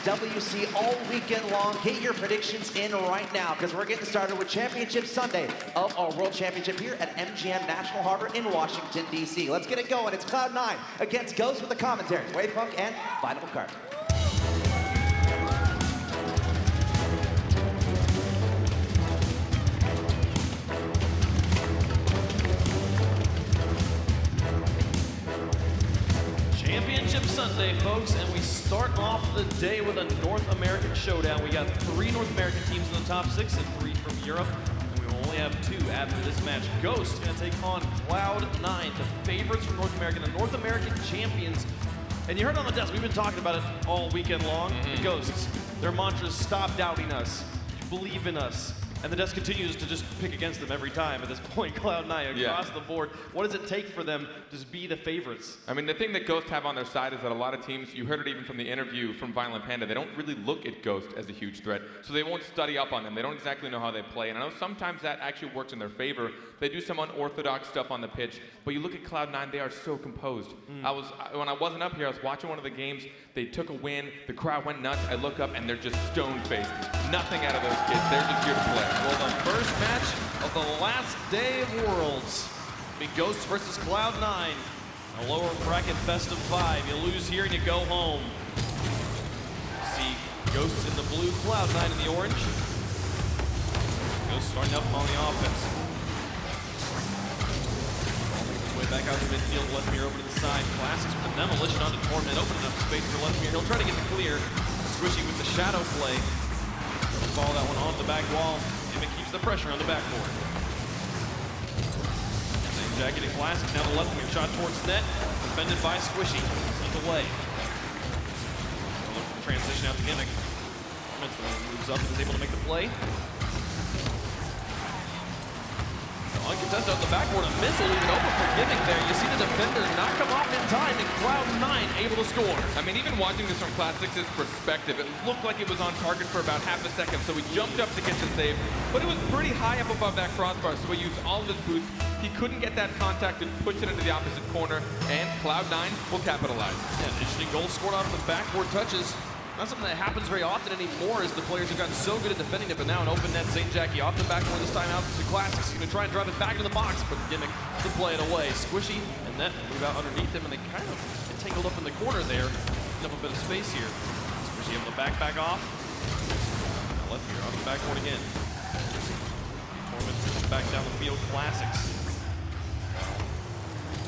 WC all weekend long. Get your predictions in right now, because we're getting started with Championship Sunday of our World Championship here at MGM National Harbor in Washington, D.C. Let's get it going. It's Cloud9 against Ghost with the commentary. Wavepunk and Final Card. Championship Sunday, folks, and we start off the day with a North American showdown. We got 3 North American teams in the top 6 and 3 from Europe, and we will only have 2 after this match. Ghost is going to take on Cloud9, the favorites from North America, the North American champions. And you heard on the desk, we've been talking about it all weekend long. The Ghosts, their mantra is stop doubting us, believe in us. And the desk continues to just pick against them every time at this point. Cloud9 across the board. What does it take for them to just be the favorites? I mean, the thing that Ghost have on their side is that a lot of teams, you heard it even from the interview from Violent Panda, they don't really look at Ghost as a huge threat, so they won't study up on them. They don't exactly know how they play, and I know sometimes that actually works in their favor. They do some unorthodox stuff on the pitch, but you look at Cloud9, they are so composed. When I wasn't up here, I was watching one of the games. They took a win, the crowd went nuts. I look up and they're just stone-faced. Nothing out of those kids. They're just here to play. Well, the first match of the last day of Worlds. Be Ghosts versus Cloud9. A lower bracket best of 5. You lose here and you go home. See Ghosts in the blue, Cloud9 in the orange. Ghosts starting up on the offense. Way back out to midfield, Leftmere over to the side. Classics with the demolition onto Torment, opening up space for Leftmere. He'll try to get the clear. Squishy with the shadow play. He'll follow that one off the back wall. Gimmick keeps the pressure on the backboard. Same jacket and Classics now to Leftmere. Shot towards net. Defended by Squishy. Sneak away. Transition out to Gimmick. Moves up and is able to make the play. Uncontested on the backboard, a missile leaving open for Gimmick there. You see the defender not come off in time, and Cloud9 able to score. I mean, even watching this from Classics' perspective, it looked like it was on target for about half a second, so he jumped up to get the save, but it was pretty high up above that crossbar, so he used all of his boost. He couldn't get that contact and push it into the opposite corner, and Cloud9 will capitalize. Yeah, an interesting goal scored off the backboard touches. Not something that happens very often anymore, as the players have gotten so good at defending it, but now an open net, St. Jackie off the backboard this time out to Classics. He's going to try and drive it back into the box, but Gimmick to play it away. Squishy and net move out underneath him, and they kind of get tangled up in the corner there. Picking up a bit of space here. Squishy able to back off. Left here on the backboard again. Torment pushes back down the field. Classics.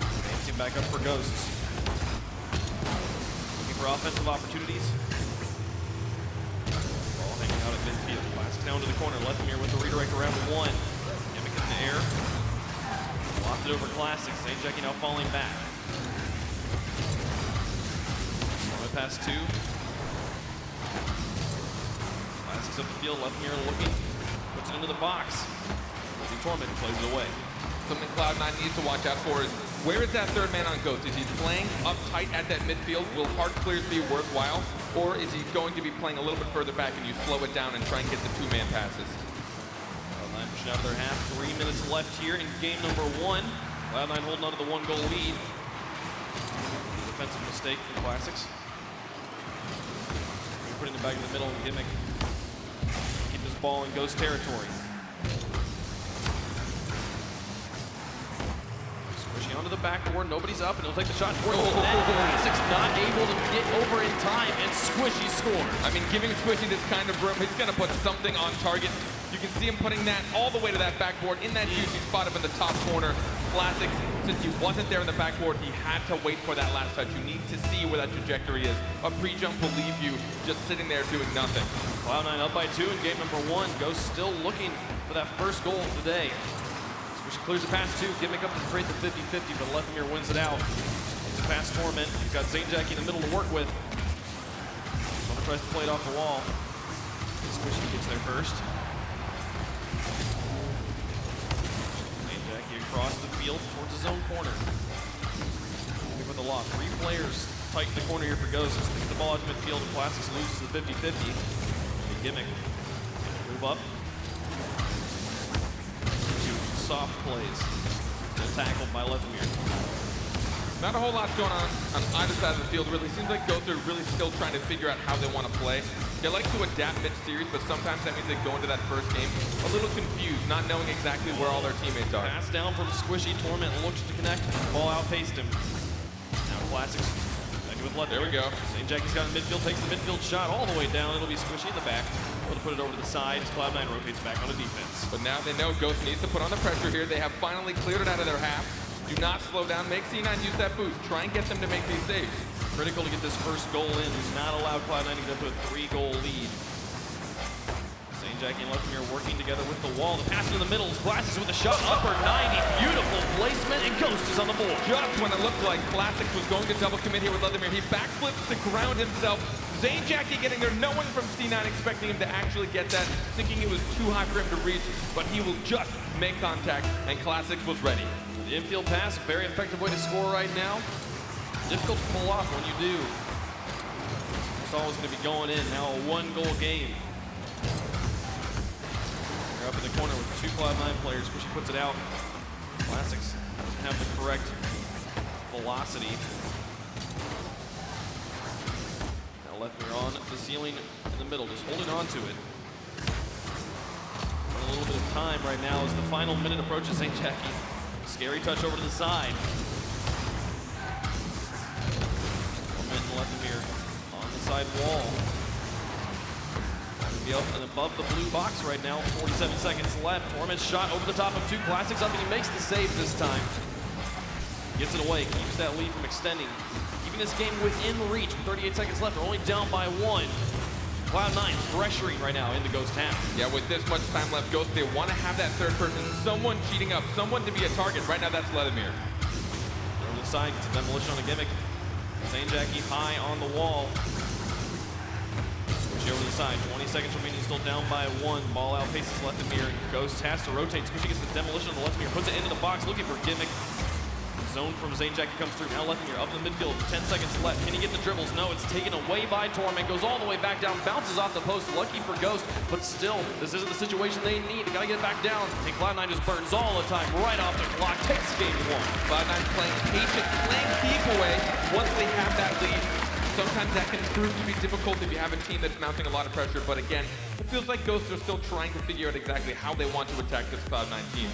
Dancing back up for Ghosts. Looking for offensive opportunities. Out at midfield. Classics down to the corner. Leftmere with the redirect around the 1. Gimmick in the air. Loft it over Classics. St. Jackie now falling back. Torment pass 2. Classics up the field. Leftmere looking. Puts it into the box. Torment plays it away. Something Cloud9 needs to watch out for is, where is that third man on Ghost? Is he playing up tight at that midfield? Will hard clears be worthwhile? Or is he going to be playing a little bit further back and you slow it down and try and get the 2-man passes? Cloud9 pushing out of their half. 3 minutes left here in game number 1. Cloud9 holding on to the 1-goal lead. Defensive mistake for Classics. Putting it back in the middle and Gimmick. Keep this ball in Ghost territory. Onto the backboard, nobody's up, and he'll take the shot towards the net. Classics not able to get over in time, and Squishy scores. I mean, giving Squishy this kind of room, he's going to put something on target. You can see him putting that all the way to that backboard in that juicy spot up in the top corner. Classics, since he wasn't there in the backboard, he had to wait for that last touch. You need to see where that trajectory is. A pre-jump will leave you just sitting there doing nothing. Cloud9 up by 2 in game number 1. Ghost still looking for that first goal of the day. Squishy clears the pass 2, Gimmick up to trade the 50-50, but Leftmere wins it out. It's a pass Torment. He's got St. Jackie in the middle to work with. Someone tries to play it off the wall. Squishy gets there first. St. Jackie across the field towards his own corner. Looking for the lock. 3 players tight in the corner here for Ghosts. Get the ball out to midfield, and Classics loses the 50-50. Gimmick move up. Soft plays. Still tackled by Leftmere. Not a whole lot going on either side of the field, really. Seems like Ghost are really still trying to figure out how they want to play. They like to adapt mid-series, but sometimes that means they go into that first game a little confused, not knowing exactly where all their teammates are. Pass down from Squishy. Torment looks to connect. Ball outpaced him. Now Classics. With Leather. There we go. St. Jackie's got in midfield, takes the midfield shot all the way down. It'll be Squishy in the back. Able to put it over to the side. Cloud9 rotates back on the defense. But now they know Ghost needs to put on the pressure here. They have finally cleared it out of their half. Do not slow down. Make C9 use that boost. Try and get them to make these saves. Critical to get this first goal in. Does not allow Cloud9 to get up to a 3-goal lead. St. Jackie and Lethemere working together with the wall. The pass in the middle. Classics with a shot. Upper 90. Beautiful placement. And Ghost is on the board. Just when it looked like Classics was going to double commit here with Lethemere, he backflips to ground himself. St. Jackie getting there. No one from C9 expecting him to actually get that, thinking it was too high for him to reach, but he will just make contact, and Classics was ready. The infield pass, very effective way to score right now. Difficult to pull off when you do. It's always going to be going in. Now a 1-goal game. They're up in the corner with 2 Cloud9 players. Squishy puts it out. Classics doesn't have the correct velocity. Now Lethemere on the ceiling in the middle, just holding on to it. A little bit of time right now as the final minute approaches St. Jackie. Scary touch over to the side. Lethemere on the side wall. Be up and above the blue box right now. 47 seconds left. Torment shot over the top of 2 Classics up, and he makes the save this time. Gets it away, keeps that lead from extending. Keeping this game within reach with 38 seconds left. They're only down by 1. Cloud9 pressuring right now in the Ghost half. Yeah, with this much time left, Ghost, they want to have that third person, someone cheating up, someone to be a target. Right now, that's Lethemere. Over the side, gets a demolition on the gimmick. St. Jackie high on the wall. Squishy over the side. 20 seconds remaining, still down by 1. Ball outpaces Lethemere. Ghost has to rotate. Squishy gets the demolition on the Lethemere, puts it into the box, looking for gimmick. Zone from St. Jackie comes through. Now Lethemere up in the midfield. 10 seconds left. Can he get the dribbles? No, it's taken away by Torment. Goes all the way back down. Bounces off the post. Lucky for Ghost. But still, this isn't the situation they need. Gotta get back down. And Cloud9 just burns all the time. Right off the clock. Takes game 1. Cloud9 playing patient, playing deep away once they have that lead. Sometimes that can prove to be difficult if you have a team that's mounting a lot of pressure. But again, it feels like Ghosts are still trying to figure out exactly how they want to attack this Cloud9 team.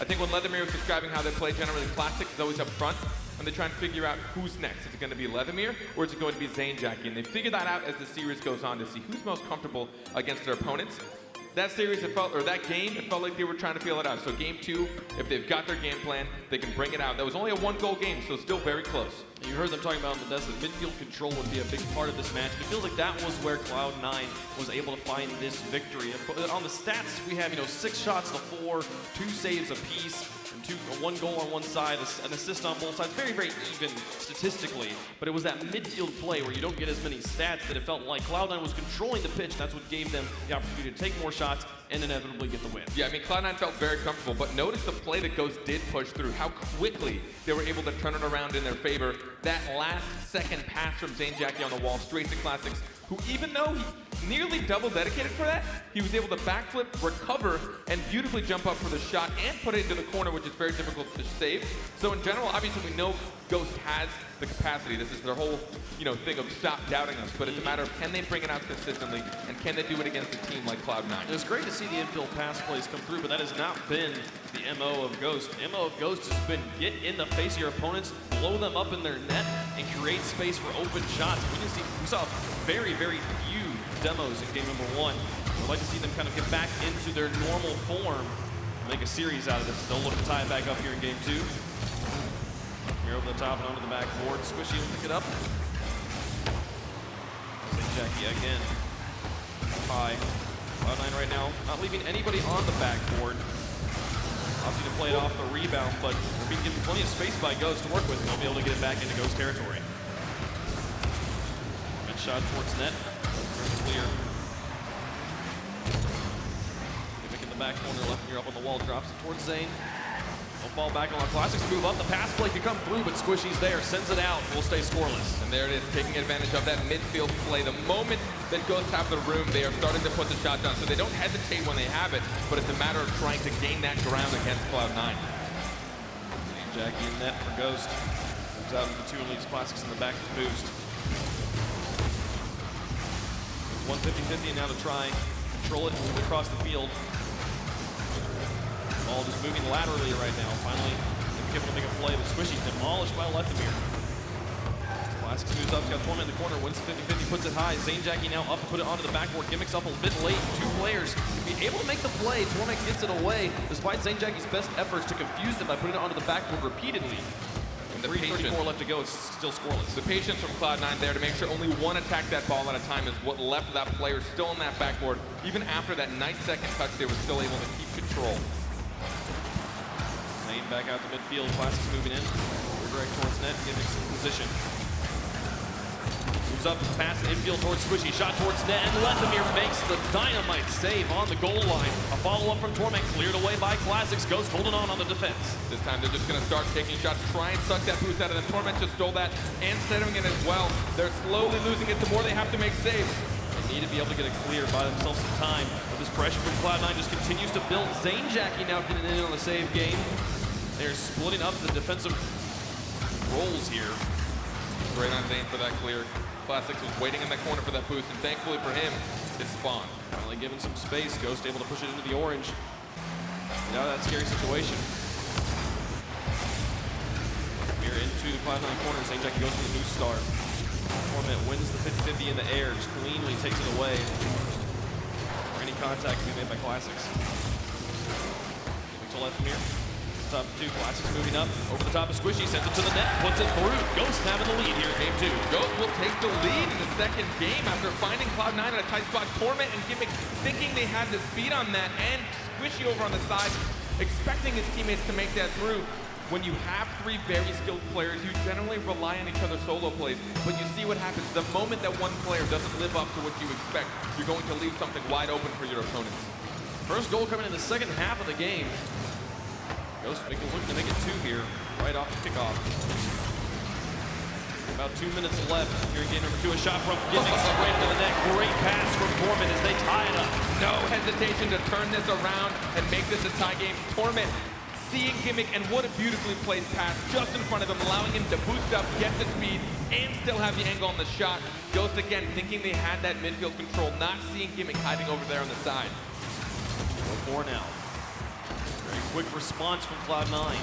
I think when Lethemere was describing how they play generally, Classics is always up front, and they try and figure out who's next. Is it going to be Lethemere, or is it going to be St. Jackie? And they figure that out as the series goes on to see who's most comfortable against their opponents. That series, it felt like they were trying to feel it out. So game 2, if they've got their game plan, they can bring it out. That was only a 1-goal game, so still very close. You heard them talking about in the desk that midfield control would be a big part of this match. It feels like that was where Cloud9 was able to find this victory. On the stats, we have 6 shots to 4, 2 saves apiece, and 1 goal on one side, an assist on both sides. Very, very even statistically. But it was that midfield play where you don't get as many stats that it felt like Cloud9 was controlling the pitch. That's what gave them the opportunity to take more shots and inevitably get the win. Yeah, I mean, Cloud9 felt very comfortable, but notice the play that Ghost did push through, how quickly they were able to turn it around in their favor. That last second pass from St. Jackie on the wall, straight to Classics, who even though he nearly double dedicated for that, he was able to backflip, recover, and beautifully jump up for the shot and put it into the corner, which is very difficult to save. So in general, obviously we know Ghost has the capacity. This is their whole, thing of stop doubting us. But it's a matter of can they bring it out consistently, and can they do it against a team like Cloud9? It's great to see the infield pass plays come through, but that has not been the MO of Ghost. The MO of Ghost has been get in the face of your opponents, blow them up in their net, and create space for open shots. We saw very, very few demos in game number 1. I'd like to see them kind of get back into their normal form, make a series out of this. They'll look to tie it back up here in game 2. Here over the top and onto the backboard. Squishy will pick it up. St. Jackie again. High. Cloud9 right now, not leaving anybody on the backboard. Opting to play it off the rebound, but we're being given plenty of space by Ghost to work with, and they'll be able to get it back into Ghost territory. Good shot towards net. Clear. Gimmick in the back corner, Lethemere up on the wall, drops it towards Zane. Don't fall back on Classics, move up. The pass play could come through, but Squishy's there, sends it out, will stay scoreless. And there it is, taking advantage of that midfield play. The moment that Ghosts have the room, they are starting to put the shot down. So they don't hesitate when they have it, but it's a matter of trying to gain that ground against Cloud9. Jackie in net for Ghost. Moves out into 2 and leaves Classics in the back for boost. 150-50 now to try. Control it and move across the field. Ball just moving laterally right now. Finally, able to make a play, but Squishy demolished by Lethemir. Classics moves up, he's got Torment in the corner, wins the 50-50, puts it high. Zane Jackie now up to put it onto the backboard. Gimmicks up a bit late. 2 players to be able to make the play. Torment gets it away, despite Zane Jackie's best efforts to confuse them by putting it onto the backboard repeatedly. And the 3:34 left to go, it's still scoreless. The patience from Cloud9 there to make sure only one attacked that ball at a time is what left that player still on that backboard. Even after that nice second touch, they were still able to keep control. Zane back out to midfield, Classics moving in. Redirect towards net, Gimmicks in position. Moves up, pass infield towards Squishy, shot towards net, and Lethemir makes the dynamite save on the goal line. A follow-up from Torment, cleared away by Classics. Ghost holding on the defense. This time they're just going to start taking shots, try and suck that boost out of the Torment, just stole that and centering it as well. They're slowly losing it the more they have to make saves. They need to be able to get it clear, buy themselves some time. But this pressure from Cloud9 just continues to build. Zane Jackie now getting in on the save game. They're splitting up the defensive roles here. Great on Zane for that clear. Classics was waiting in that corner for that boost, and thankfully for him, it spawned. Finally given some space, Ghost able to push it into the orange. Get out of that scary situation. We're into the Cloud9 corner. Zane Jackie goes for the new start. Torment wins the 50-50 in the air, just cleanly takes it away. For any contact to be made by Classics. Giving to Lethemir. Top 2, Classics moving up, over the top of Squishy, sends it to the net, puts it through. Ghost having the lead here in game 2. Ghost will take the lead in the second game after finding Cloud9 in a tight spot. Torment and Gimmick thinking they had the speed on that, and Squishy over on the side, expecting his teammates to make that through. When you have 3 very skilled players, you generally rely on each other's solo plays, but you see what happens. The moment that one player doesn't live up to what you expect, you're going to leave something wide open for your opponents. First goal coming in the second half of the game. Ghost looking to make it 2 here, right off the kickoff. About 2 minutes left here in game number 2. A shot from Gimmicks right into the net. Great pass from Torment as they tie it up. No hesitation to turn this around and make this a tie game. Torment seeing Gimmick, and what a beautifully placed pass just in front of him, allowing him to boost up, get the speed, and still have the angle on the shot. Ghost again thinking they had that midfield control, not seeing Gimmick hiding over there on the side. 4 now. Very quick response from Cloud9.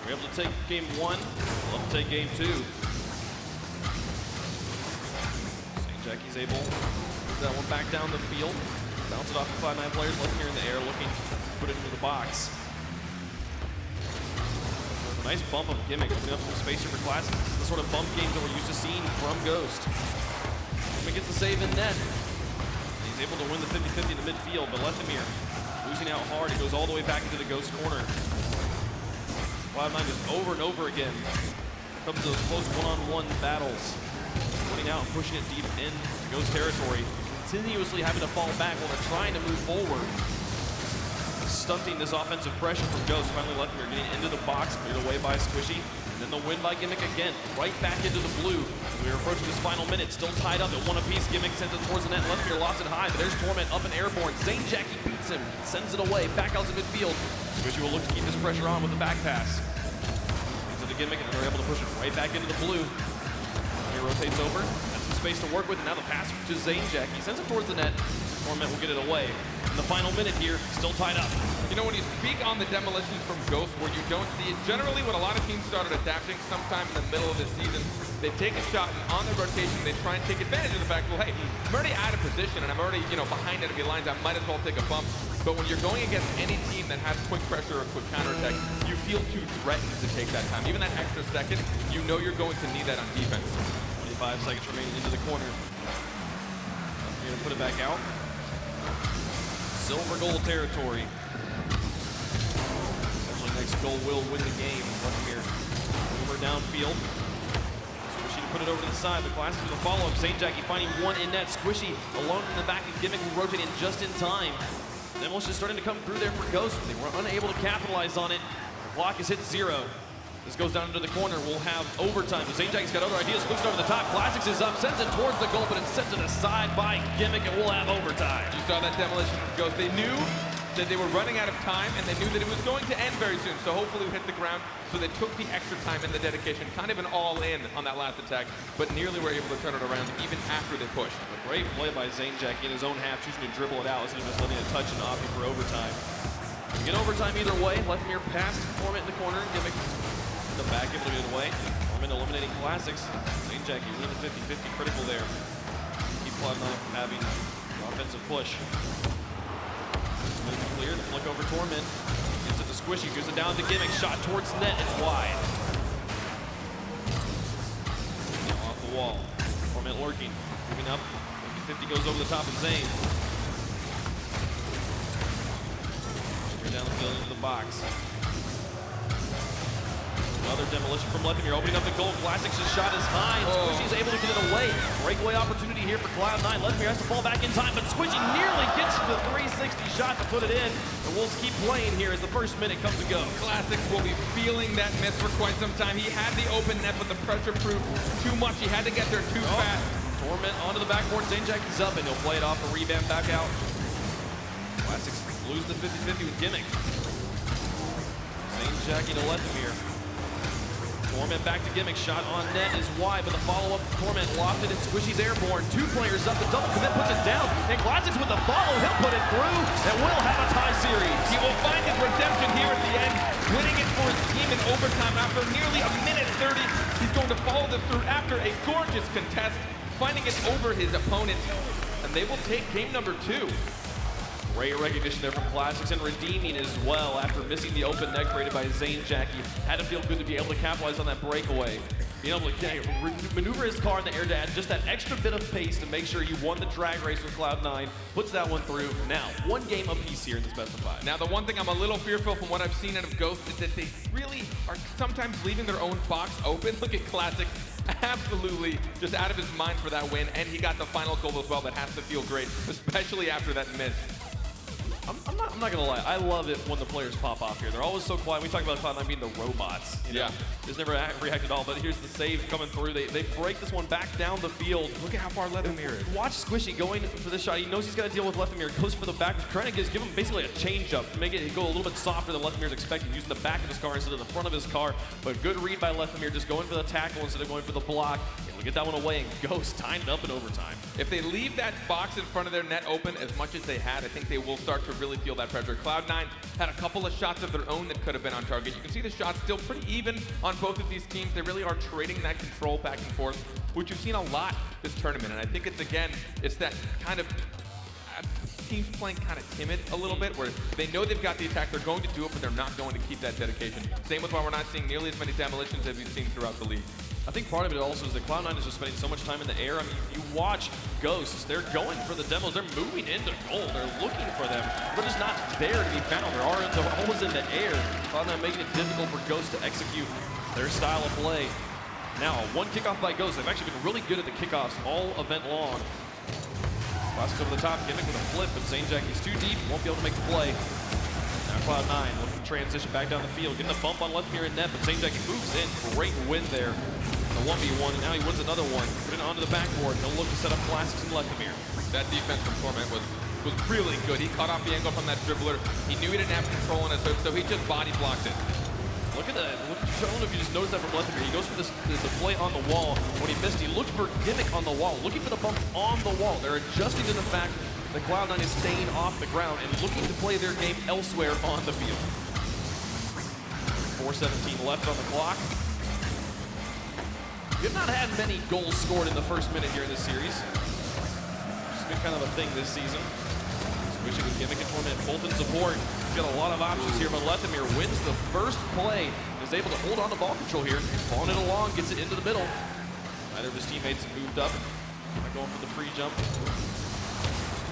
We're able to take game 1. We'll have to take game 2. St. Jackie's able to move that one back down the field. Bounce it off the Cloud9 players. Left here in the air, looking to put it into the box. A nice bump of Gimmick, opening up some space here for Classics. This is the sort of bump games that we're used to seeing from Ghost. Gimmick gets the save in net. He's able to win the 50-50 in the midfield, but Lethemir losing out hard. He goes all the way back into the Ghost corner. Cloud9 just over and over again comes to those close one-on-one battles. Winning out and pushing it deep into Ghost territory. Continuously having to fall back while they're trying to move forward. Stunting this offensive pressure from Ghost. Finally Lethemir getting into the box, cleared away by Squishy. And then the win by Gimmick again, right back into the blue. As we are approaching this final minute, still tied up at 1 apiece. Gimmick sends it towards the net. Lethemir lost it high, but there's Torment up and airborne. Zane Jackie beats him, sends it away, back out to midfield. Squishy will look to keep this pressure on with the back pass. Into the Gimmick, and they're able to push it right back into the blue. He rotates over, has some space to work with, and now the pass to Zane Jackie. Sends it towards the net. Torment will get it away. In the final minute here, still tied up. You know, when you speak on the demolitions from Ghost, where you don't see it, generally when a lot of teams started adapting sometime in the middle of the season, they take a shot, and on their rotation, they try and take advantage of the fact, well, hey, I'm already out of position, and I'm already, behind enemy lines. I might as well take a bump. But when you're going against any team that has quick pressure or quick counterattack, you feel too threatened to take that time. Even that extra second, you know you're going to need that on defense. 25 seconds remaining into the corner. You're gonna put it back out. Silver goal territory. Essentially, next goal will win the game. Lethemir over downfield. Squishy to put it over to the side. The Classics with a follow-up. St. Jackie finding one in net. Squishy alone in the back and Gimmick rotating just in time. Demolition is starting to come through there for Ghost, but they were unable to capitalize on it. The clock has hit 0. This goes down into the corner. We'll have overtime. St. Jackie's got other ideas. Flips it over the top. Classics is up. Sends it towards the goal, but it's sent to the side by Gimmick, and we'll have overtime. You saw that demolition from Ghost. They knew that they were running out of time, and they knew that it was going to end very soon. So hopefully we hit the ground. So they took the extra time and the dedication, kind of an all-in on that last attack, but nearly were able to turn it around even after they pushed. A great play by Zainjack in his own half, choosing to dribble it out instead of just letting it touch and opting for overtime. You get overtime either way. Lethemir past Torment in the corner, and Gimmick in the back, giving it away. Torment eliminating Classics. Zainjack, you win the 50-50, critical there. Keep Cloud9 from having an offensive push. Smooth and clear, the flick over Torment. Gets it to Squishy, goes it down to Gimmick, shot towards net, it's wide. Now off the wall. Torment lurking, moving up. 50 goes over the top of Zain. Down the field into the box. Another demolition from Lethemir, opening up the goal. Classics' shot is high, and Squishy's able to get it away. Breakaway opportunity here for Cloud9. Lethemir has to fall back in time, but Squishy nearly gets the 360 shot to put it in. The Wolves keep playing here as the first minute comes and goes. Classics will be feeling that miss for quite some time. He had the open net, but the pressure proved too much. He had to get there too fast. Torment onto the backboard. Zainjack is up, and he'll play it off the rebound back out. Classics lose the 50-50 with Gimmick. Zainjack to Lethemir. Torment back to Gimmick. Shot on net is wide, but the follow-up, Torment lofted and Squishy's airborne. 2 players up. The double commit puts it down. And Classics with the follow. He'll put it through, and we'll have a tie series. He will find his redemption here at the end, winning it for his team in overtime after nearly a minute 30. He's going to follow this through after a gorgeous contest, finding it over his opponent, and they will take game number 2. Great recognition there from Classics and redeeming as well after missing the open net created by Zainjack. He had to feel good to be able to capitalize on that breakaway. Being able to maneuver his car in the air to add just that extra bit of pace to make sure he won the drag race with Cloud9. Puts that one through. Now, 1 game apiece here in this best of 5. Now, the one thing I'm a little fearful from what I've seen out of Ghost is that they really are sometimes leaving their own box open. Look at Classics. Absolutely just out of his mind for that win, and he got the final goal as well. That has to feel great, especially after that miss. I'm not gonna lie, I love it when the players pop off here. They're always so quiet. We talk about Cloud9 being the robots. You know? Just never react at all, but here's the save coming through. They break this one back down the field. Look at how far Lethemir is. Watch Squishy going for this shot. He knows he's got to deal with Lethemir. Goes for the back, trying to give him basically a change up to make it go a little bit softer than Lethemir's expecting, using the back of his car instead of the front of his car. But good read by Lethemir, just going for the tackle instead of going for the block. Able to get that one away, and Ghost timed up in overtime. If they leave that box in front of their net open as much as they had, I think they will start to really feel that pressure. Cloud9 had a couple of shots of their own that could have been on target. You can see the shots still pretty even on both of these teams. They really are trading that control back and forth, which you've seen a lot this tournament. And I think it's, again, it's that kind of teams playing kind of timid a little bit, where they know they've got the attack, they're going to do it, but they're not going to keep that dedication. Same with why we're not seeing nearly as many demolitions as we've seen throughout the league. I think part of it also is that Cloud9 is just spending so much time in the air. I mean, you watch Ghosts, they're going for the demos, they're moving into goal, they're looking for them. They're just not there to be found. They're always in the air. Cloud9 making it difficult for Ghosts to execute their style of play. Now, 1 kickoff by Ghosts. They've actually been really good at the kickoffs all event long. Classics over the top, Gimmick with a flip, but Zainjack is too deep, won't be able to make the play. Now Cloud9 looking to transition back down the field, getting a bump on Lethemir in net, but Zainjack moves in. Great win there. A 1v1, and now he wins another one. Put it onto the backboard, and he'll look to set up Classics and Lethemir. That defense from Torment was really good. He caught off the angle from that dribbler. He knew he didn't have control on his hook, so he just body blocked it. Look at that. I don't know if you just noticed that from Lethemir. He goes for the play on the wall. When he missed, he looked for Gimmick on the wall, looking for the bump on the wall. They're adjusting to the fact that Cloud9 is staying off the ground and looking to play their game elsewhere on the field. 4:17 left on the clock. We have not had many goals scored in the first minute here in this series. It's been kind of a thing this season. Switching with Gimmick and Torment, both in support. He's got a lot of options here, but Lethemir wins the first play and is able to hold on to ball control here. Pulling it along, gets it into the middle. Neither of his teammates moved up. Not going for the free jump.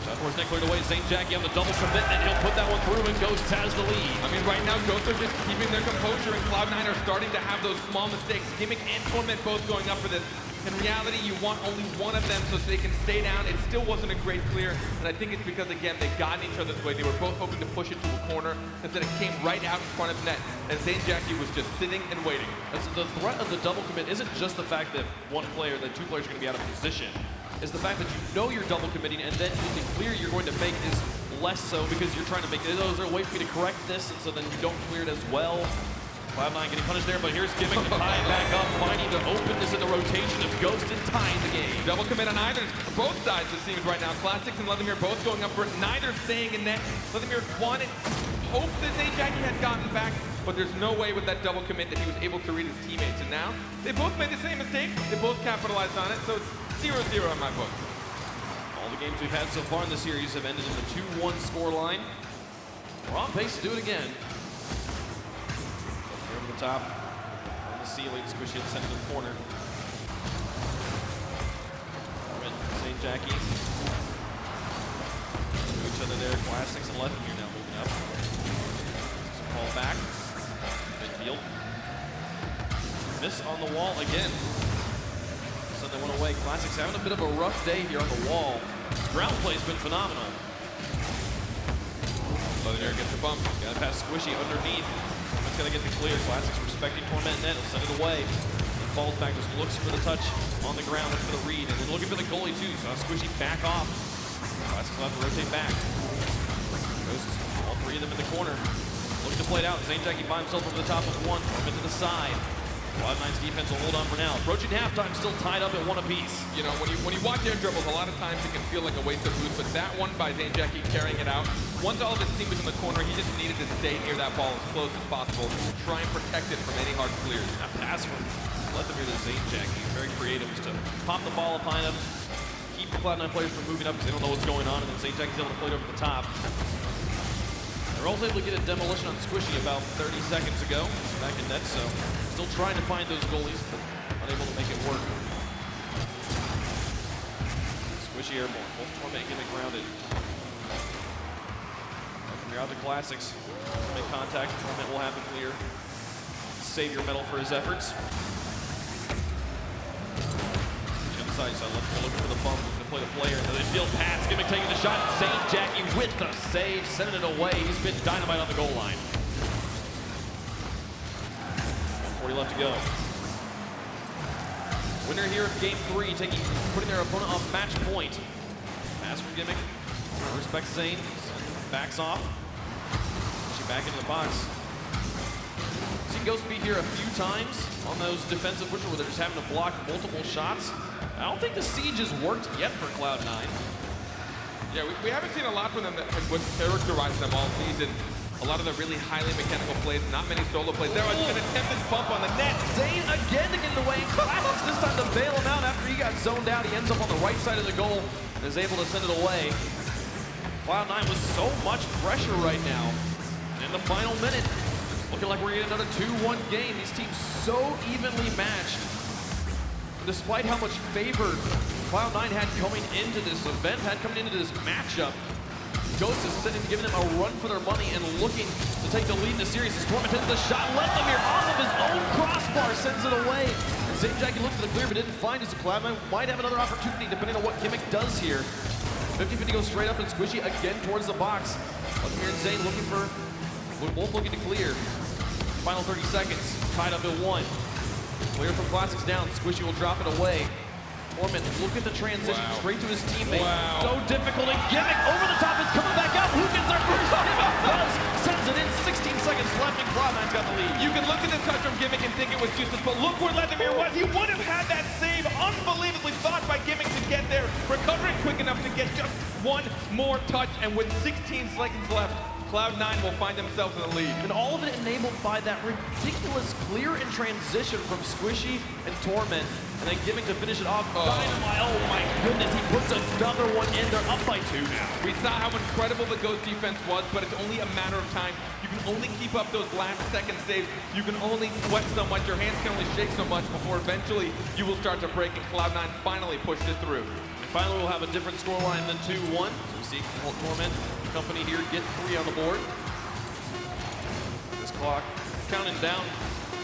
Shot towards net, cleared away. Zainjack on the double commitment. He'll put that one through, and Ghost has the lead. I mean, right now, Ghosts are just keeping their composure, and Cloud9 are starting to have those small mistakes. Gimmick and Torment both going up for this. In reality, you want only one of them so they can stay down. It still wasn't a great clear, and I think it's because, again, they got in each other's way. They were both hoping to push it to a corner, instead it came right out in front of net, and Zainjack was just sitting and waiting. The threat of the double commit isn't just the fact that that 2 players are going to be out of position. It's the fact that you know you're double committing, and then the clear you're going to make is less so because you're trying to make it. Is there a way for you to correct this and so then you don't clear it as well? Cloud9 getting punished there, but here's Gimmick to tie it back up, finding the openness in the rotation of Ghost and tying the game. Double commit on either, both sides it seems right now. Classics and Leathermere both going up for it, neither staying in net. Leathermere wanted, hoped that Jackie had gotten back, but there's no way with that double commit that he was able to read his teammates. And now, they both made the same mistake, they both capitalized on it, so it's 0-0 in my book. All the games we've had so far in the series have ended in the 2-1 scoreline. We're on pace to do it again. Here over the top, on the ceiling, Squishy at the center of the corner. St. Jackie. To each other there. Classics and Leathermere now moving up. Ball back. Midfield. Miss on the wall again. So they went away. Classics having a bit of a rough day here on the wall. Ground play's been phenomenal. Leathermere gets the bump. Got to pass Squishy underneath. It's got to get the clear. Classics respecting Torment net. He'll send it away. He falls back, just looks for the touch on the ground, looking for the read, and then looking for the goalie too. So Squishy back off. Classics will have to rotate back. Ghosts, all three of them in the corner. Looking to play it out. St. Jackie by himself over the top of one. Torment to the side. Cloud9's defense will hold on for now. Approaching halftime, still tied up at one apiece. You know, when you watch their dribbles, a lot of times it can feel like a waste of boost, but that one by St. Jackie carrying it out, once all of his team was in the corner, he just needed to stay near that ball as close as possible, try and protect it from any hard clears. That pass from Leathermere to St. Jackie, very creative, just to pop the ball up behind him, keep the Cloud9 players from moving up because they don't know what's going on, and then St. Jackie's able to play it over the top. They were also able to get a demolition on Squishy about 30 seconds ago, back in net, so still trying to find those goalies, but unable to make it work. Squishy airborne, both Torment getting grounded. Leathermere out to Classics, make contact, Torment will have the clear. Savior medal for his efforts. Inside, so looking for the bump, looking to play the player. And the field pass, Gimmick taking the shot. St. Jackie with the save, sending it away. He's been dynamite on the goal line. 1:40 left to go. Winner here of game 3, putting their opponent on match point. Pass from Gimmick. Respects Zane. Backs off. She back into the box. Seen Ghost be here a few times on those defensive pushes where they're just having to block multiple shots. I don't think the siege has worked yet for Cloud9. Yeah, we haven't seen a lot from them that would characterize them all season. A lot of the really highly mechanical plays, not many solo plays. There was an attempted bump on the net. Zane again to get in the way. Classics this time to bail him out after he got zoned out. He ends up on the right side of the goal and is able to send it away. Cloud9 with so much pressure right now. In the final minute, looking like we're getting another 2-1 game. These teams so evenly matched. Despite how much favor Cloud9 had coming into this event, had coming into this matchup, Ghost is giving them a run for their money and looking to take the lead in the series. As Torment hits the shot, Leathermere off of his own crossbar, sends it away. And St. Jackie looked for the clear but didn't find it, so Cloud9 might have another opportunity depending on what Gimmick does here. 50-50 goes straight up and Squishy again towards the box. Leathermere and Zane both looking to clear. Final 30 seconds, tied up at 1. Clear from Classics down, Squishy will drop it away. Torment, look at the transition straight to his teammate. Wow. So difficult, and Gimmick over the top, it's coming back out. Who gets our first Gimmick does, sends it in, 16 seconds left, and Cloud9's got the lead. You can look at this touch from Gimmick and think it was useless, but look where Leathermere was. He would have had that save unbelievably thought by Gimmick to get there, recovering quick enough to get just one more touch, and with 16 seconds left, Cloud9 will find themselves in the lead. And all of it enabled by that ridiculous clear in transition from Squishy and Torment. And then Gimmick to finish it off. Dynamite, oh my goodness, he puts another one in. They're up by 2 now. We saw how incredible the Ghost defense was, but it's only a matter of time. You can only keep up those last second saves. You can only sweat so much, your hands can only shake so much before eventually you will start to break and Cloud9 finally pushed it through. And finally we'll have a different scoreline than 2-1. So we see Torment company here get 3 on the board. This clock counting down.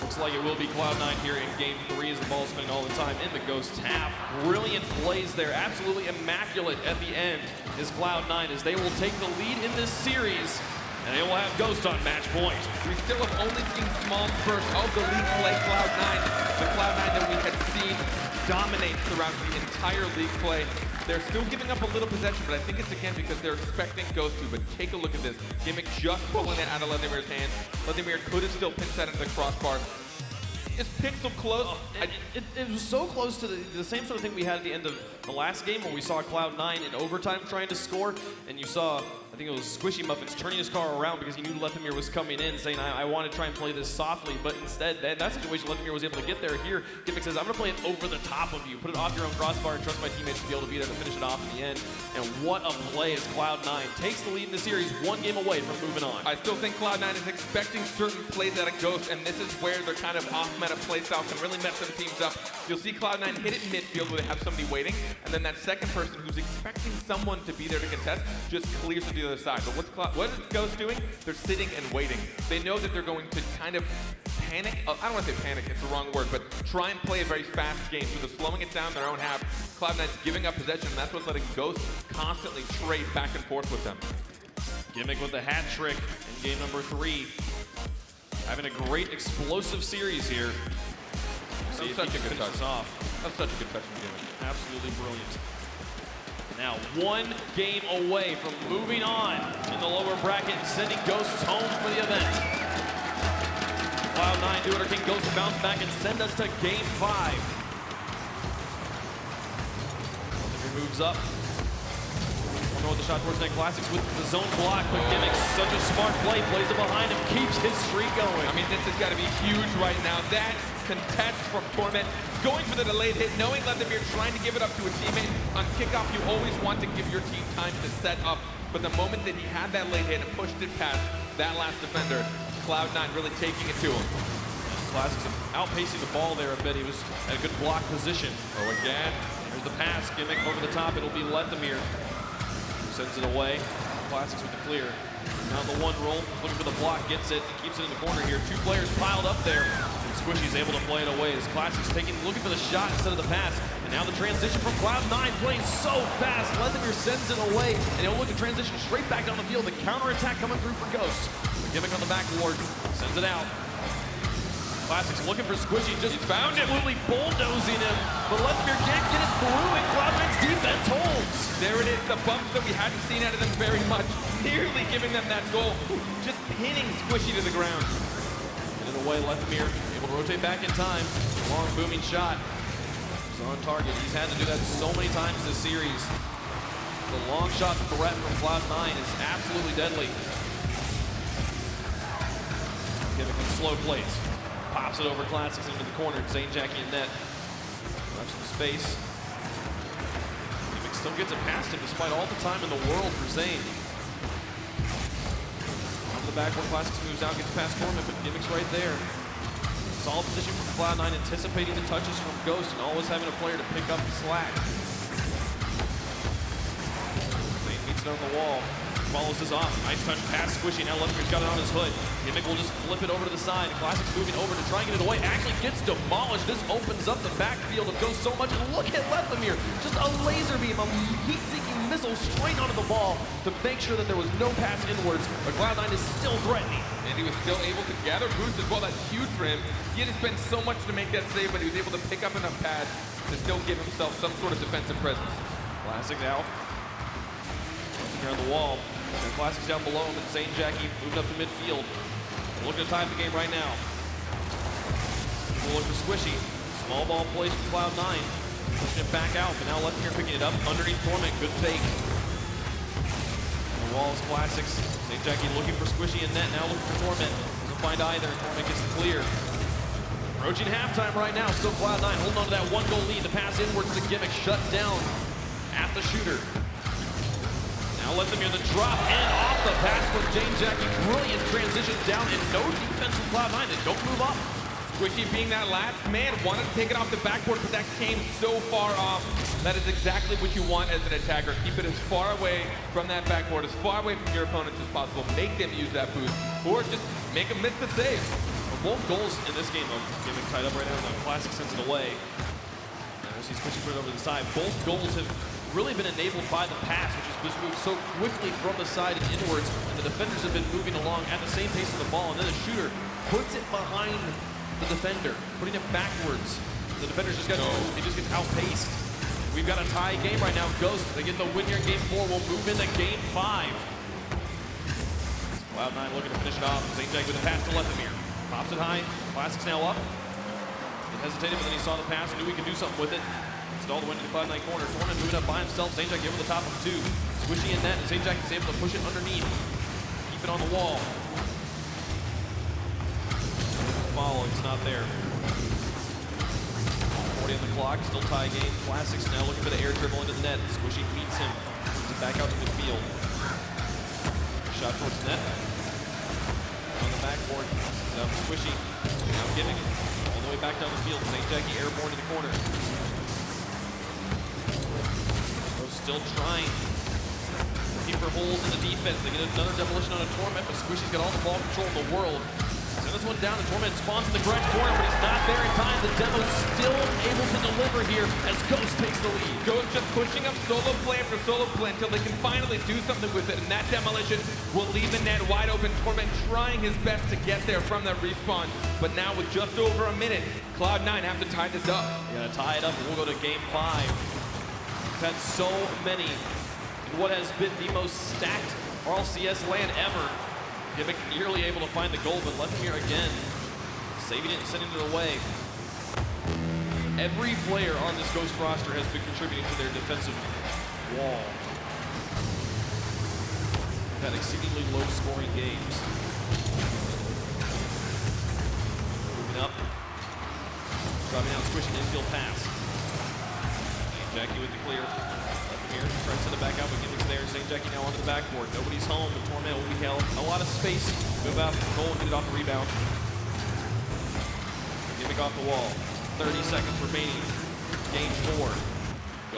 Looks like it will be Cloud9 here in game 3 as the ball's spinning all the time in the Ghost half. Brilliant plays there, absolutely immaculate at the end is Cloud9 as they will take the lead in this series And they will have Ghost on match point. We still have only seen small spurts of the league play Cloud9. The Cloud9 that we had seen dominate throughout the entire league play. They're still giving up a little possession, but I think it's again because they're expecting Ghost to. But take a look at this. Gimmick just pulling it out of Vladimir's hand. Vladimir could have still pinched that into the crossbar. Just pixel close. It was so close to the same sort of thing we had at the end of the last game where we saw Cloud9 in overtime trying to score, and you saw, I think it was Squishy Muffins turning his car around because he knew Lethamyr was coming in, saying, I want to try and play this softly, but instead, in that situation, Lethamyr was able to get there. Here, Gimmick says, I'm going to play it over the top of you, put it off your own crossbar, and trust my teammates to be able to be there to finish it off in the end. And what a play as Cloud9 takes the lead in the series, one game away from moving on. I still think Cloud9 is expecting certain plays out of Ghost, and this is where their kind of off-meta play style can really mess some teams up. You'll see Cloud9 hit it in midfield where they have somebody waiting, and then that second person who's expecting someone to be there to contest just clears to the other side. But what is Ghost doing? They're sitting and waiting. They know that they're going to kind of panic. I don't want to say panic, it's the wrong word, but try and play a very fast game. So they're slowing it down their own half. Cloud9's giving up possession, and that's what's letting Ghost constantly trade back and forth with them. Gimmick with the hat trick in game number 3. Having a great explosive series here. That was such a good touch. That's such a good touch from Gimmick. Absolutely brilliant. Now, one game away from moving on in the lower bracket and sending Ghosts home for the event. Cloud9 do it, or can Ghost bounce back and send us to game 5. He moves up. Don't know what the shot towards Net Classics with the zone block, but Gimmick's such a smart play, plays it behind him, keeps his streak going. I mean, this has got to be huge right now. That contest from Torment, going for the delayed hit, knowing Vladimir trying to give it up to a teammate. On kickoff, you always want to give your team time to set up, but the moment that he had that late hit and pushed it past that last defender, Cloud9 really taking it to him. Classics outpacing the ball there a bit. He was at a good block position. Oh, again. Here's the pass, Gimmick over the top. It'll be Lethamyr who sends it away. Classics with the clear. Now the one roll, looking for the block, gets it, and keeps it in the corner here. 2 players piled up there. And Squishy's able to play it away as Classics looking for the shot instead of the pass. And now the transition from Cloud9 playing so fast. Lethamyr sends it away, and he'll look to transition straight back down the field. The counterattack coming through for Ghost. Gimmick on the backboard, sends it out. Classics looking for Squishy, just found him, absolutely bulldozing him. But Lethamyr can't get it through, and Cloud9's defense holds. There it is, the bumps that we hadn't seen out of them very much. Nearly giving them that goal. Just pinning Squishy to the ground. And in a way, Lethamyr able to rotate back in time. Long booming shot. He's on target. He's had to do that so many times this series. The long shot threat from Cloud9 is absolutely deadly. Giving him slow plays. Pops it over Classics into the corner. Zane Jackie in net. Left some space. Gimmick still gets it past him despite all the time in the world for Zane. On the backboard, Classics moves out, gets past Torment, but Gimmick's right there. Solid position from Cloud9, anticipating the touches from Ghost and always having a player to pick up the slack. Zane meets it on the wall. Follows this off. Nice touch pass, Squishy. Now Lethamyr's got it on his hood. Gimmick will just flip it over to the side. Classics moving over to try and get it away. Actually gets demolished. This opens up the backfield of Ghost so much. And look at Lethamyr. Just a laser beam, a heat-seeking missile straight onto the ball to make sure that there was no pass inwards. But Cloud9 is still threatening. And he was still able to gather boost as well. That's huge for him. He had to spend so much to make that save, but he was able to pick up enough pads to still give himself some sort of defensive presence. Classics out. Here on the wall. And Classics down below him, and Zane Jackie moving up to midfield. We're looking to tie the game right now. We'll look for Squishy. Small ball plays from Cloud9. Pushing it back out, but now Lethamyr picking it up underneath Torment. Good take. On the wall is Classics. Zane Jackie looking for Squishy in net, now looking for Torment. Doesn't find either. Torment gets the clear. Approaching halftime right now, still Cloud9 holding on to that 1-goal lead. The pass inwards to Gimmick, shut down at the shooter. Now Lethamyr the drop and off the pass from Zane Jackie. Brilliant transition down and no defense from Cloud9. They don't move up. Squishy being that last man, wanted to take it off the backboard, but that came so far off. That is exactly what you want as an attacker. Keep it as far away from that backboard, as far away from your opponents as possible. Make them use that boost, or just make them miss the save. Well, both goals in this game are getting tied up right now. The Classic sends it away. Now we see Squishy put it over the side. Both goals have really been enabled by the pass, which has just moved so quickly from the side and inwards, and the defenders have been moving along at the same pace of the ball, and then the shooter puts it behind the defender, putting it backwards. The defenders just got he just gets outpaced. We've got a tie game right now. Ghost, they get the win here in game 4, will move into game 5. Cloud9 looking to finish it off. St. Jack with a pass to Lethamir. Pops it high. Classic's now up. He hesitated, but then he saw the pass, knew he could do something with it. Stalled the win to the Cloud9 corner. Torment moving up by himself. St. Jack over the top of 2. Squishy in net, and St. Jack is able to push it underneath. Keep it on the wall. Follow, it's not there. 40 on the clock, still tie game. Classics now looking for the air dribble into the net. Squishy beats him. Moves it back out to the field. Shot towards the net. On the backboard. Now Squishy. Now giving it all the way back down the field. St. Jackie airborne to the corner. Still trying to keep her holes in the defense. They get another demolition on a Torment, but Squishy's got all the ball control in the world. Send this one down, and Torment spawns in the correct corner, but he's not there in time. The demo's still able to deliver here as Ghost takes the lead. Ghost just pushing up solo play after solo play until they can finally do something with it, and that demolition will leave the net wide open. Torment trying his best to get there from that respawn, but now with just over a minute, Cloud9 have to tie this up. You gotta tie it up, and we'll go to game 5. We've had so many in what has been the most stacked RLCS LAN ever. Gimmick nearly able to find the goal, but Lethamir again, saving it and sending it away. Every player on this Ghost roster has been contributing to their defensive wall. We've had exceedingly low scoring games. Moving up. Dropping out, Squishy, infield pass. Jackie with the clear. Lethamir tries to send it back out, but Gimmick's there. St. Jackie now onto the backboard. Nobody's home, but Torment will be held. A lot of space. Move out the goal and get it off the rebound. Gimmick off the wall. 30 seconds remaining. Game 4.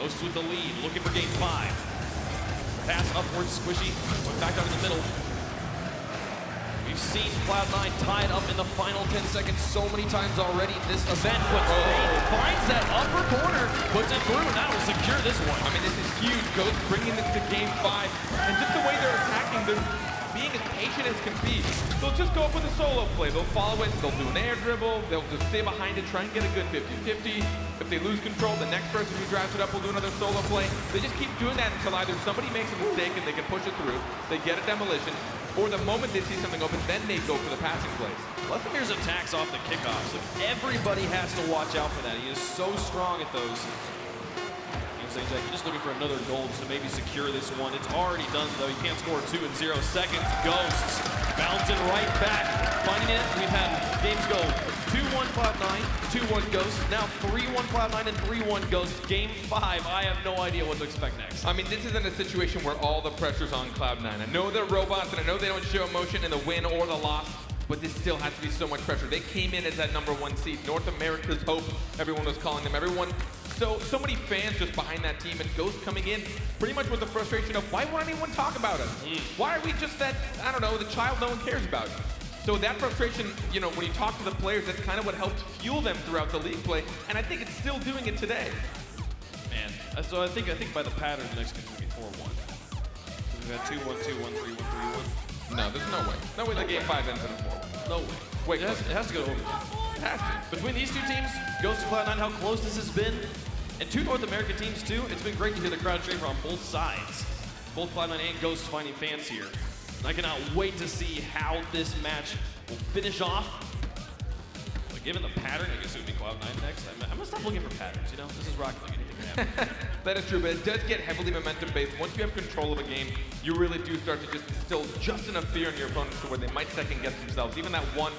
Ghost with the lead, looking for game 5. Pass upwards, Squishy. Went back out in the middle. We've seen Cloud9 tied up in the final 10 seconds so many times already this event, but finds that upper corner, puts it through, and that will secure this one. I mean, this is huge. Ghost bringing this to game 5, and just the way they're attacking, they're being as patient as can be. They'll just go up with a solo play. They'll follow it, they'll do an air dribble, they'll just stay behind it, try and get a good 50-50. If they lose control, the next person who drives it up will do another solo play. They just keep doing that until either somebody makes a mistake and they can push it through, they get a demolition, or the moment they see something open, then they go for the passing plays. Lethamir's attacks off the kickoffs. Like, everybody has to watch out for that. He is so strong at those. St. Jack, just looking for another goal to maybe secure this one. It's already done, though. You can't score 2 in 0 seconds. Ghosts bouncing right back. Finding it. We've had games go 2-1 Cloud9, 2-1 Ghost. Now 3-1 Cloud9 and 3-1 Ghost. Game 5, I have no idea what to expect next. I mean, this isn't a situation where all the pressure's on Cloud9. I know they're robots, and I know they don't show emotion in the win or the loss, but this still has to be so much pressure. They came in as that #1 seed. North America's hope, everyone was calling them. So many fans just behind that team, and Ghost coming in pretty much with the frustration of, why won't anyone talk about us? Why are we just that, I don't know, the child no one cares about? So that frustration, you know, when you talk to the players, that's kind of what helped fuel them throughout the league play, and I think it's still doing it today. Man, so I think by the pattern, the next game will be 4-1. We've had 2-1, 2-1, 3-1, 3-1. No, there's no way. No way the game 5 ends in a 4-1. No way. Wait, it has to go to overtime. It has to. Between these two teams, Ghost and Cloud9, how close this has been. And 2 North American teams, too. It's been great to hear the crowd cheer on both sides. Both Cloud9 and Ghost finding fans here. And I cannot wait to see how this match will finish off. But given the pattern, I guess it would be Cloud9 next. I'm gonna stop looking for patterns, you know? This is Rocket League, anything can happen. That is true, but it does get heavily momentum-based. Once you have control of a game, you really do start to just instill just enough fear in your opponents to where they might second-guess themselves, even that 1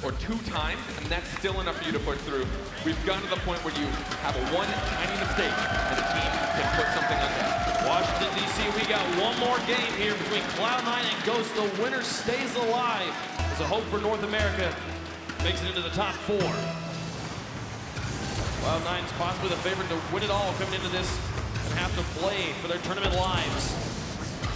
or 2 times, and that's still enough for you to push through. We've gotten to the point where you have a one tiny mistake, and the team can put something under. Washington, D.C., we got one more game here between Cloud9 and Ghost. The winner stays alive. There's a hope for North America. Makes it into the top 4. Cloud9's possibly the favorite to win it all coming into this and have to play for their tournament lives.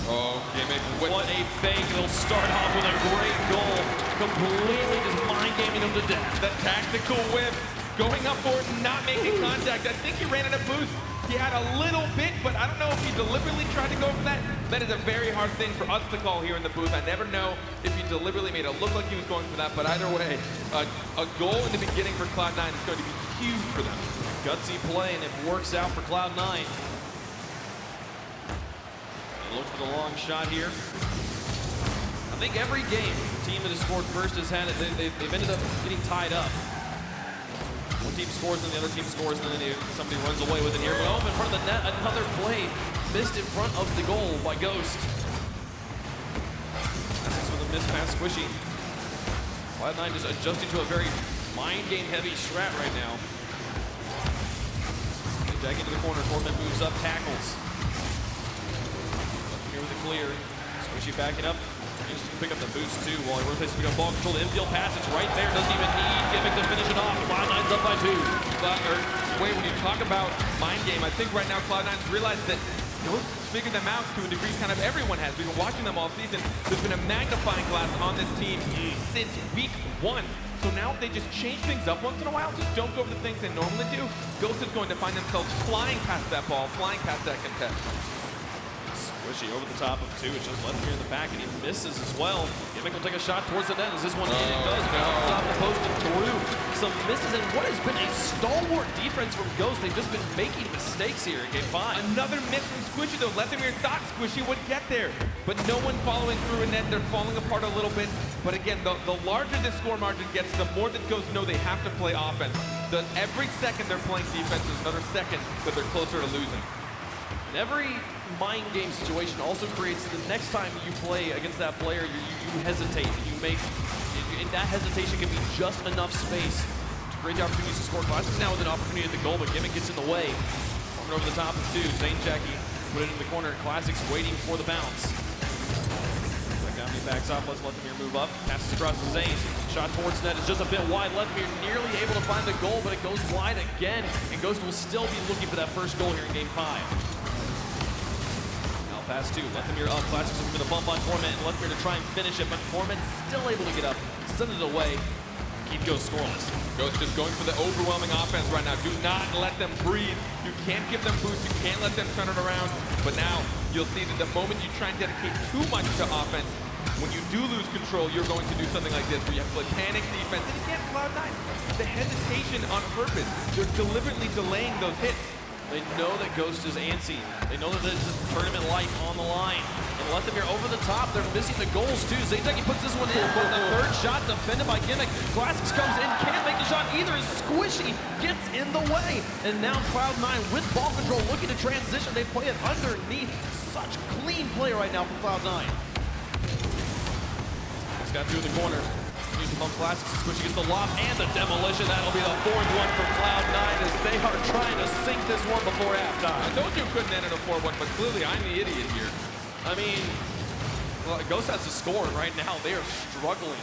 Oh, Gimmick. What a fake. They'll start off with a great goal. Completely just mind-gaming them to death. The tactical whip, going up for it, not making contact. I think he ran out of boost. Yeah, a little bit, but I don't know if he deliberately tried to go for that. That is a very hard thing for us to call here in the booth. I never know if he deliberately made it look like he was going for that, but either way, a goal in the beginning for Cloud9 is going to be huge for them. Gutsy play, and it works out for Cloud9. They look for the long shot here. I think every game, the team that has scored first has had it. They've ended up getting tied up. One team scores, and the other team scores, and then somebody runs away with it here. But in front of the net, another play missed in front of the goal by Ghost. That's with a miss pass, Squishy. Cloud9 just adjusting to a very mind game heavy strat right now. Back into the corner, Foreman moves up, tackles. Here with the clear. Squishy backing up. Needs to pick up the boost too while he rotates to ball control. The infield pass, it's right there. Doesn't even need Gimmick to finish it off. Cloud9's up by 2. Wait, when you talk about mind game, I think right now Cloud9's realized that Ghost has figured them out to a degree. Kind of everyone has. We've been watching them all season. There's been a magnifying glass on this team since week 1. So now if they just change things up once in a while, just don't go for the things they normally do, Ghost is going to find themselves flying past that ball, flying past that contest. Squishy over the top of 2. It's just left here in the back, and he misses as well. Gimmick will take a shot towards the net. Is this one in? It does. Off the top of the post and through. Some misses, and what has been a stalwart defense from Ghost. They've just been making mistakes here in game 5. Another miss from Squishy, though. Lethamir thought Squishy would get there, but no one following through in net. They're falling apart a little bit. But again, the larger this score margin gets, the more that Ghost know they have to play offense. Every second they're playing defense is another second that they're closer to losing. And every mind game situation also creates the next time you play against that player, you hesitate. And that hesitation can be just enough space to create the opportunities to score. Classics now with an opportunity at the goal, but Gimmick gets in the way. Coming over the top of 2. Zane Jackie put it in the corner. Classics waiting for the bounce. He backs off, lets Lethamir move up, passes across to Zane. Shot towards net is just a bit wide. Lethamir nearly able to find the goal, but it goes wide again, and Ghost will still be looking for that first goal here in game 5. Now pass 2, Lethamir up, Classics looking for the bump on Foreman, and Lethamir to try and finish it, but Foreman still able to get up, send it away, keep Ghost scoreless. Ghost just going for the overwhelming offense right now. Do not let them breathe. You can't give them boost. You can't let them turn it around. But now you'll see that the moment you try and dedicate too much to offense, when you do lose control, you're going to do something like this, where you have to play panic defense. And again, Cloud9, the hesitation on purpose. They're deliberately delaying those hits. They know that Ghost is antsy. They know that this is tournament life on the line. And Lethamir over the top. They're missing the goals too. Zayteki puts this one in, but the third shot defended by Gimmick. Classics comes in, can't make the shot either. Squishy gets in the way. And now Cloud9 with ball control looking to transition. They play it underneath. Such clean play right now from Cloud9. Got through the corner. Use the pump Classics. Squishy gets the lob and the demolition. That'll be the 4th one for Cloud9 as they are trying to sink this one before halftime. I told you it couldn't end in a 4-1, but clearly I'm the idiot here. I mean, well, Ghost has to score, and right now they are struggling.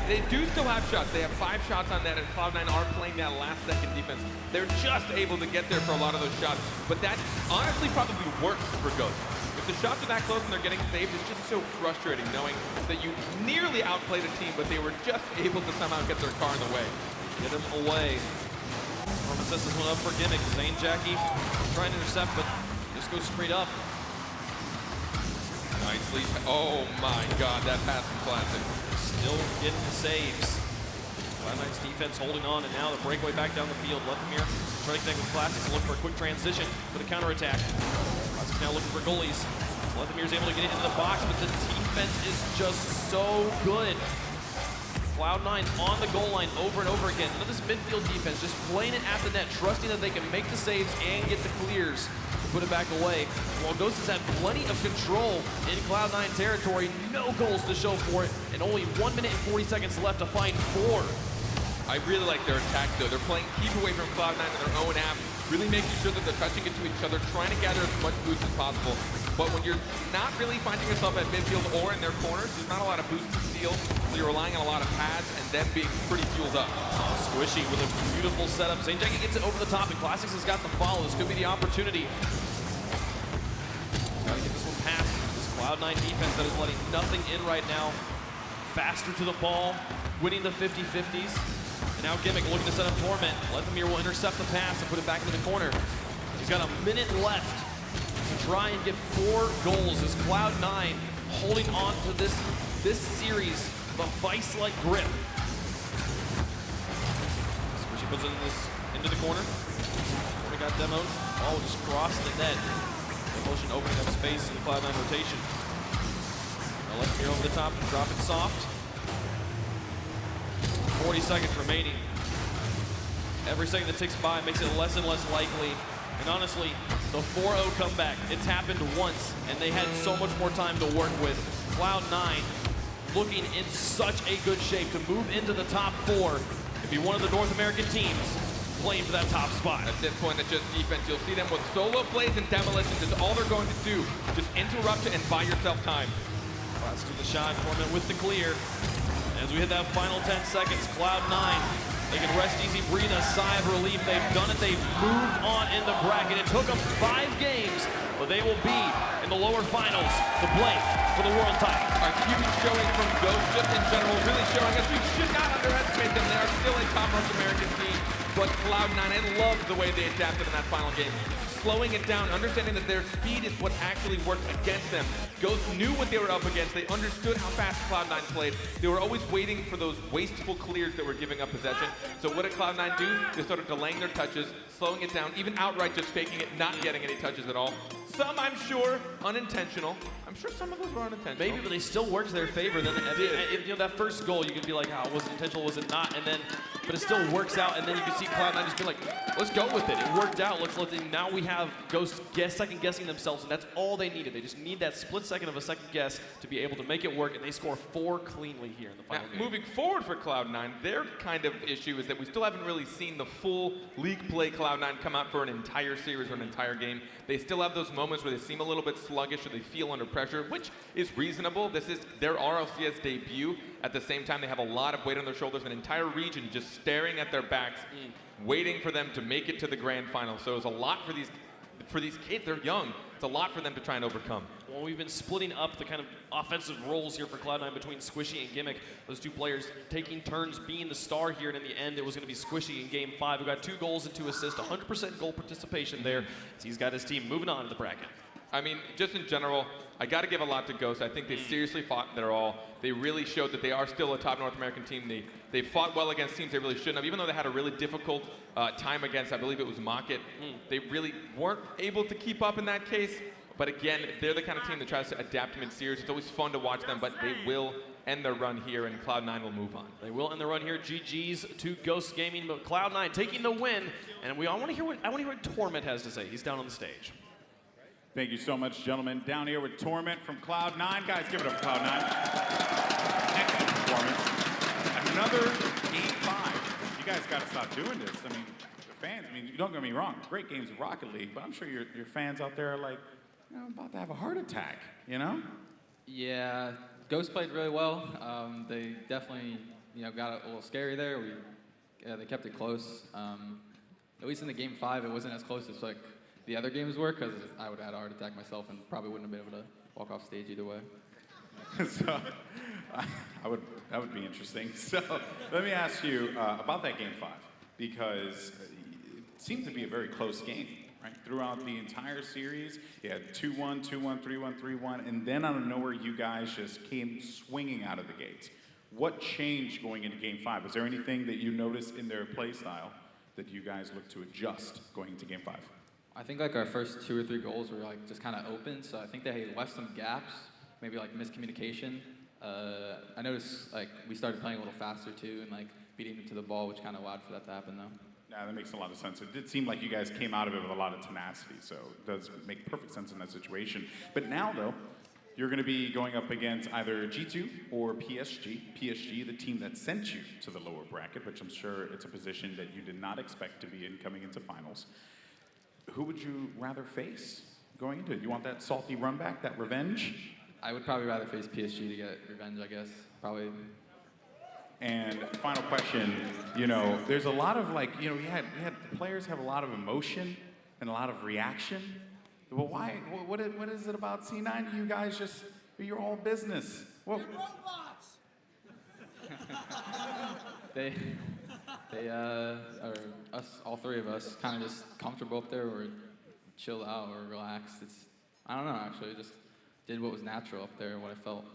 They do still have shots. They have 5 shots on that, and Cloud9 are playing that last-second defense. They're just able to get there for a lot of those shots, but that honestly probably works for Ghost. If the shots are that close and they're getting saved, it's just so frustrating knowing that you nearly outplayed a team, but they were just able to somehow get their car in the way. Get him away. Norman sets this one up for Gimmick. Zane Jackie trying to intercept, but just goes straight up. Nicely. Oh my God, that pass from Classic. Still getting the saves. Cloud9's defense holding on, and now the breakaway back down the field. Lethamir trying to connect with Classics and look for a quick transition for the counterattack. Classics now looking for goalies. Lethamir's able to get into the box, but the defense is just so good. Cloud9 on the goal line over and over again. Look at this midfield defense, just playing it at the net, trusting that they can make the saves and get the clears to put it back away. While Ghost has had plenty of control in Cloud9 territory, no goals to show for it, and only 1 minute and 40 seconds left to find 4. I really like their attack, though. They're playing keep away from Cloud9 in their own half, really making sure that they're touching into each other, trying to gather as much boost as possible. But when you're not really finding yourself at midfield or in their corners, there's not a lot of boost to steal, so you're relying on a lot of pads and them being pretty fueled up. Oh, Squishy with a beautiful setup. Zane Jackie gets it over the top, and Classics has got the follow. This could be the opportunity. Gotta get this one past this Cloud9 defense that is letting nothing in right now. Faster to the ball, winning the 50-50s. And Now Gimmick looking to set up Torment. Lethamyr will intercept the pass and put it back into the corner. He's got a minute left to try and get 4 goals as Cloud9 holding on to this series with a vice-like grip. Squishy puts it into the corner. Corner got demoed. Oh, just crossed the net. Motion opening up space in the Cloud9 rotation. Now Lethamyr over the top, drop it soft. 40 seconds remaining. Every second that ticks by makes it less and less likely. And honestly, the 4-0 comeback, it's happened once, and they had so much more time to work with. Cloud9 looking in such a good shape to move into the top 4 and be one of the North American teams playing for that top spot. At this point, it's just defense. You'll see them with solo plays and demolitions. It's all they're going to do. Just interrupt it and buy yourself time. Let's do the shot. Torment with the clear. As we hit that final 10 seconds, Cloud9, they can rest easy, breathe a sigh of relief. They've done it. They've moved on in the bracket. It took them 5 games, but they will be in the lower finals to play for the world title. A huge showing from Ghost, just in general, really showing us we should not underestimate them. They are still a top North American team, but Cloud9, I love the way they adapted in that final game. Slowing it down, understanding that their speed is what actually worked against them. Ghost knew what they were up against. They understood how fast Cloud9 played. They were always waiting for those wasteful clears that were giving up possession. So what did Cloud9 do? They started delaying their touches, slowing it down, even outright just faking it, not getting any touches at all. Some, I'm sure, unintentional. I'm sure some of those were unintentional. Maybe, but they still worked to their favor. Then, you know, that first goal, you can be like, oh, was it intentional, was it not? And then, but it still works out, and then you can see Cloud9 just be like, let's go with it. It worked out. Now we have Ghost second guessing themselves, and that's all they needed. They just need that split second of a second guess to be able to make it work, and they score 4 cleanly here in the final game. Moving forward for Cloud9, their kind of issue is that we still haven't really seen the full league play Cloud9 come out for an entire series or an entire game. They still have those moments where they seem a little bit sluggish or they feel under pressure, which is reasonable. This is their RLCS debut. At the same time, they have a lot of weight on their shoulders, an entire region just staring at their backs, waiting for them to make it to the grand final. So it's a lot for these kids. They're young. It's a lot for them to try and overcome. Well, we've been splitting up the kind of offensive roles here for Cloud9 between Squishy and Gimmick. Those 2 players taking turns being the star here, and in the end, it was going to be Squishy in Game 5. We got 2 goals and 2 assists, 100% goal participation there. So he's got his team moving on to the bracket. I mean, just in general, I got to give a lot to Ghost. I think they seriously fought their all. They really showed that they are still a top North American team. They fought well against teams they really shouldn't have. Even though they had a really difficult time against, I believe it was Market, they really weren't able to keep up in that case. But again, they're the kind of team that tries to adapt mid-series. It's always fun to watch them, but they will end their run here, and Cloud9 will move on. They will end their run here. GG's to Ghost Gaming, but Cloud9 taking the win. And I want to hear what Torment has to say. He's down on the stage. Thank you so much, gentlemen. Down here with Torment from Cloud9. Guys, give it up for Cloud9. Excellent performance. Another Game 5. You guys got to stop doing this. I mean, the fans, don't get me wrong, great games of Rocket League, but I'm sure your fans out there are like, you know, about to have a heart attack, you know? Yeah, Ghost played really well. They definitely, got a little scary there. They kept it close. At least in the Game 5, it wasn't as close as like the other games were, because I would have had a heart attack myself and probably wouldn't have been able to walk off stage either way. So, that would be interesting. So, let me ask you about that Game 5, because it seemed to be a very close game, right? Throughout the entire series, you had 2-1, 2-1, 3-1, 3-1, and then out of nowhere, you guys just came swinging out of the gates. What changed going into Game 5? Was there anything that you noticed in their play style that you guys looked to adjust going into Game 5? I think like our first 2 or 3 goals were like just kind of open, so I think they left some gaps, maybe like miscommunication. I noticed like we started playing a little faster too, and like beating them to the ball, which kind of allowed for that to happen though. Yeah, that makes a lot of sense. It did seem like you guys came out of it with a lot of tenacity, so it does make perfect sense in that situation. But now though, you're going to be going up against either G2 or PSG. PSG, the team that sent you to the lower bracket, which I'm sure it's a position that you did not expect to be in coming into finals. Who would you rather face going into it? You want that salty run back, that revenge? I would probably rather face PSG to get revenge, I guess. Probably. And final question, there's a lot of like, we had players have a lot of emotion and a lot of reaction. But why, what is it about C9? You guys just, you're all business. Well, they They, or us, all three of us, kind of just comfortable up there, or chilled out or relaxed. I don't know, actually. Just did what was natural up there, what I felt.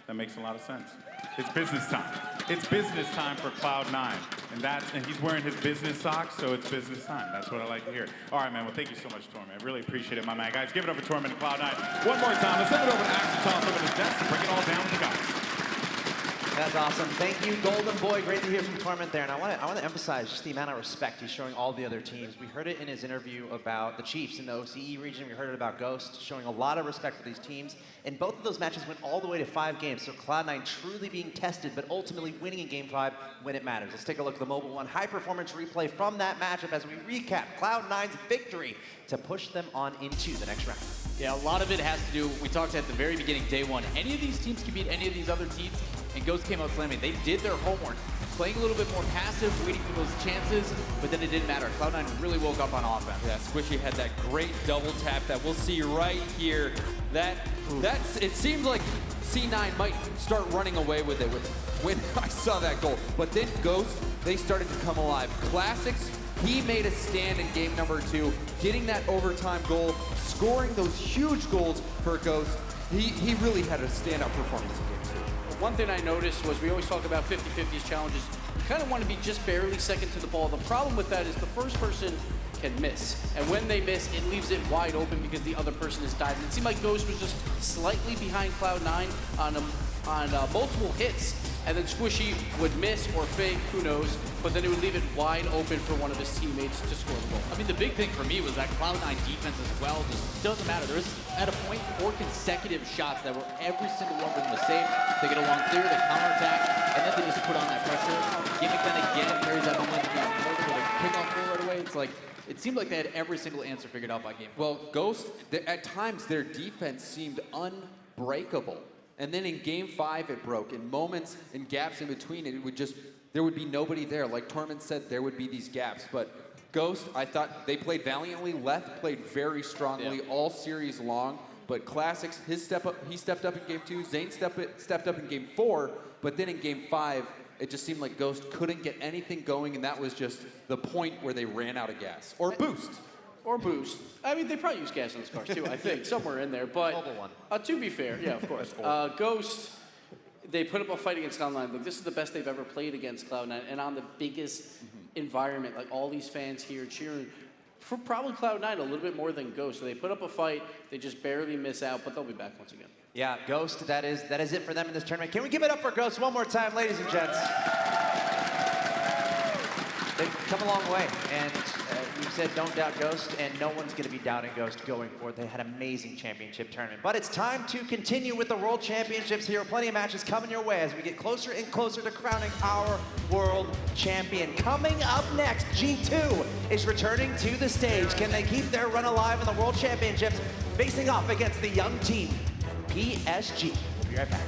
That makes a lot of sense. It's business time. It's business time for Cloud9. And he's wearing his business socks, so it's business time. That's what I like to hear. All right, man. Well, thank you so much, Torment. I really appreciate it, my man. Guys, give it up for Torment and Cloud9. One more time. Let's send it over to Axel Toss over to his desk and bring it all down with the guys. That's awesome. Thank you, Golden Boy. Great to hear from Torment there. And I want to emphasize just the amount of respect he's showing all the other teams. We heard it in his interview about the Chiefs in the OCE region. We heard it about Ghost, showing a lot of respect for these teams. And both of those matches went all the way to 5 games. So Cloud9 truly being tested, but ultimately winning in Game 5 when it matters. Let's take a look at the Mobile One high-performance replay from that matchup as we recap Cloud9's victory to push them on into the next round. Yeah, a lot of it has to do, we talked at the very beginning, day one. Any of these teams can beat any of these other teams, and Ghost came out slamming. They did their homework, playing a little bit more passive, waiting for those chances, but then it didn't matter. Cloud9 really woke up on offense. Yeah, Squishy had that great double tap that we'll see right here. It seemed like C9 might start running away with it when I saw that goal. But then Ghost, they started to come alive. Classics, he made a stand in game number 2, getting that overtime goal, scoring those huge goals for Ghost. He really had a standout performance in game 2. One thing I noticed was we always talk about 50-50s challenges. You kind of want to be just barely second to the ball. The problem with that is the first person can miss. And when they miss, it leaves it wide open because the other person is diving. It seemed like Ghost was just slightly behind Cloud9 on multiple hits. And then Squishy would miss or fake, who knows, but then it would leave it wide open for one of his teammates to score the goal. I mean, the big thing for me was that Cloud9 defense as well just doesn't matter. There was, at a point, 4 consecutive shots that were every single one of them the same. They get along clear, they counterattack, and then they just put on that pressure. Gimmick then again carries that momentum down forward with a kickoff goal right away. It's like, it seemed like they had every single answer figured out by game 4. Well, Ghost, at times their defense seemed unbreakable. And then in game 5 it broke. In moments and gaps in between it would just, there would be nobody there. Like Torment said, there would be these gaps. But Ghost, I thought they played valiantly. Left played very strongly all series long. But Classics, he stepped up in game 2. Zane stepped up in game 4. But then in game 5, it just seemed like Ghost couldn't get anything going, and that was just the point where they ran out of gas. Or boost. Or boost. I mean, they probably use gas in those cars too, I think, somewhere in there. But Mobile One. To be fair, yeah, of course. Ghost, they put up a fight against Cloud9. Like, this is the best they've ever played against Cloud9, and on the biggest environment, like all these fans here cheering for probably Cloud9 a little bit more than Ghost. So they put up a fight. They just barely miss out, but they'll be back once again. Yeah, Ghost, that is it for them in this tournament. Can we give it up for Ghost one more time, ladies and gents? They've come a long way, and you said don't doubt Ghost, and no one's going to be doubting Ghost going forward. They had an amazing championship tournament. But it's time to continue with the World Championships here. Plenty of matches coming your way as we get closer and closer to crowning our world champion. Coming up next, G2 is returning to the stage. Can they keep their run alive in the World Championships, facing off against the young team, PSG? We'll be right back.